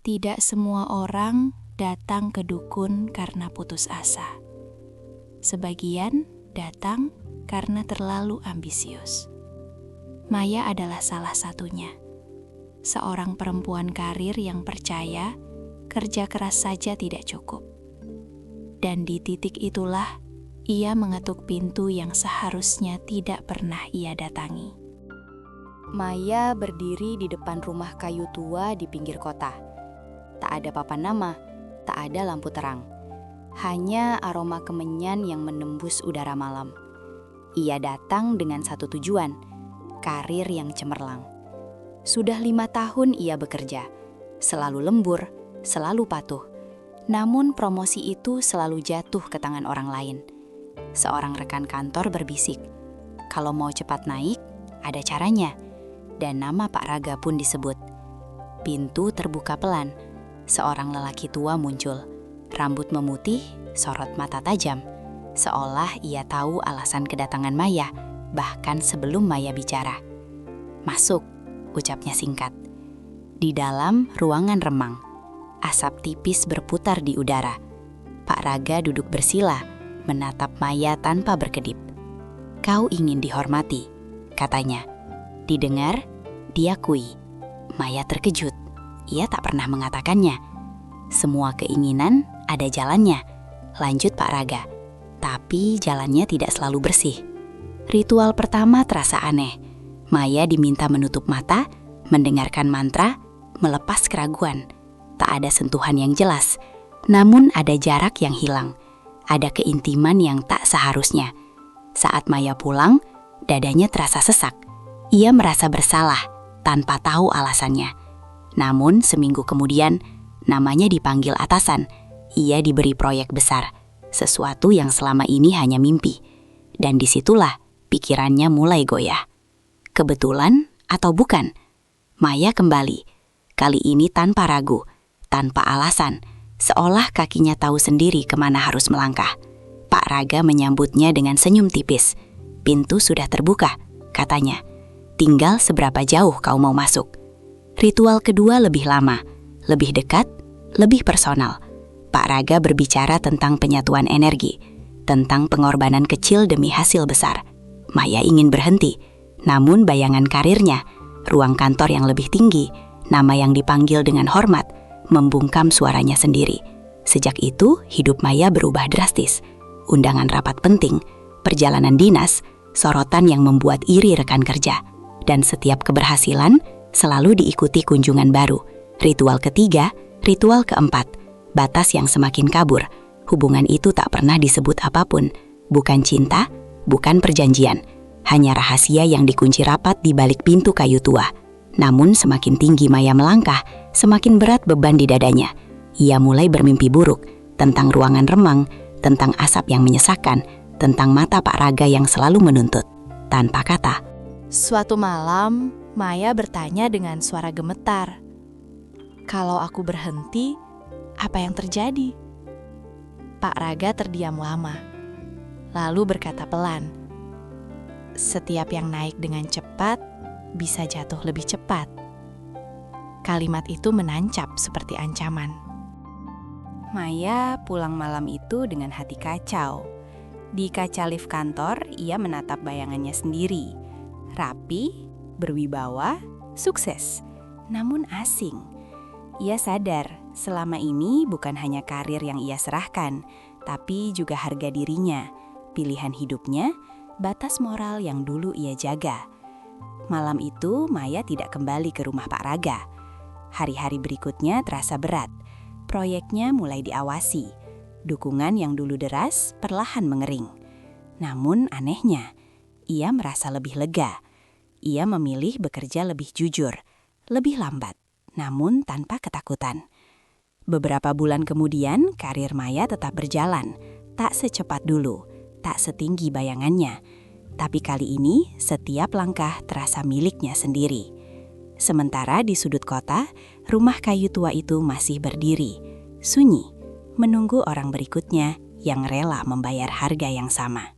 Tidak semua orang datang ke dukun karena putus asa. Sebagian datang karena terlalu ambisius. Maya adalah salah satunya. Seorang perempuan karir yang percaya kerja keras saja tidak cukup. Dan di titik itulah ia mengetuk pintu yang seharusnya tidak pernah ia datangi. Maya berdiri di depan rumah kayu tua di pinggir kota. Tak ada papan nama, tak ada lampu terang. Hanya aroma kemenyan yang menembus udara malam. Ia datang dengan satu tujuan, karir yang cemerlang. Sudah 5 tahun ia bekerja, selalu lembur, selalu patuh. Namun promosi itu selalu jatuh ke tangan orang lain. Seorang rekan kantor berbisik, kalau mau cepat naik, ada caranya. Dan nama Pak Raga pun disebut. Pintu terbuka pelan. Seorang lelaki tua muncul, rambut memutih, sorot mata tajam. Seolah ia tahu alasan kedatangan Maya, bahkan sebelum Maya bicara. "Masuk," ucapnya singkat. Di dalam ruangan remang, asap tipis berputar di udara. Pak Raga duduk bersila, menatap Maya tanpa berkedip. "Kau ingin dihormati," katanya. Didengar, diakui. Maya terkejut. Ia tak pernah mengatakannya. Semua keinginan ada jalannya, lanjut Pak Raga. Tapi jalannya tidak selalu bersih. Ritual pertama terasa aneh. Maya diminta menutup mata, mendengarkan mantra, melepas keraguan. Tak ada sentuhan yang jelas, namun ada jarak yang hilang. Ada keintiman yang tak seharusnya. Saat Maya pulang, dadanya terasa sesak. Ia merasa bersalah tanpa tahu alasannya. Namun seminggu kemudian, namanya dipanggil atasan. Ia diberi proyek besar, sesuatu yang selama ini hanya mimpi. Dan disitulah pikirannya mulai goyah. Kebetulan atau bukan? Maya kembali, kali ini tanpa ragu, tanpa alasan, seolah kakinya tahu sendiri kemana harus melangkah. Pak Raga menyambutnya dengan senyum tipis. "Pintu sudah terbuka," katanya. "Tinggal seberapa jauh kau mau masuk." Ritual kedua lebih lama, lebih dekat, lebih personal. Pak Raga berbicara tentang penyatuan energi, tentang pengorbanan kecil demi hasil besar. Maya ingin berhenti, namun bayangan karirnya, ruang kantor yang lebih tinggi, nama yang dipanggil dengan hormat, membungkam suaranya sendiri. Sejak itu, hidup Maya berubah drastis. Undangan rapat penting, perjalanan dinas, sorotan yang membuat iri rekan kerja. Dan setiap keberhasilan selalu diikuti kunjungan baru. Ritual ketiga, ritual keempat, batas yang semakin kabur. Hubungan itu tak pernah disebut apapun. Bukan cinta, bukan perjanjian. Hanya rahasia yang dikunci rapat di balik pintu kayu tua. Namun semakin tinggi Maya melangkah, semakin berat beban di dadanya. Ia mulai bermimpi buruk tentang ruangan remang, tentang asap yang menyesakkan, tentang mata Pak Raga yang selalu menuntut. Tanpa kata. Suatu malam, Maya bertanya dengan suara gemetar, "Kalau aku berhenti, apa yang terjadi?" Pak Raga terdiam lama, lalu berkata pelan, "Setiap yang naik dengan cepat, bisa jatuh lebih cepat." Kalimat itu menancap seperti ancaman. Maya pulang malam itu dengan hati kacau. Di kaca lift kantor, ia menatap bayangannya sendiri. Rapi, berwibawa, sukses, namun asing. Ia sadar selama ini bukan hanya karir yang ia serahkan, tapi juga harga dirinya, pilihan hidupnya, batas moral yang dulu ia jaga. Malam itu Maya tidak kembali ke rumah Pak Raga. Hari-hari berikutnya terasa berat. Proyeknya mulai diawasi. Dukungan yang dulu deras perlahan mengering. Namun anehnya, ia merasa lebih lega. Ia memilih bekerja lebih jujur, lebih lambat, namun tanpa ketakutan. Beberapa bulan kemudian, karir Maya tetap berjalan. Tak secepat dulu, tak setinggi bayangannya. Tapi kali ini, setiap langkah terasa miliknya sendiri. Sementara di sudut kota, rumah kayu tua itu masih berdiri, sunyi, menunggu orang berikutnya yang rela membayar harga yang sama.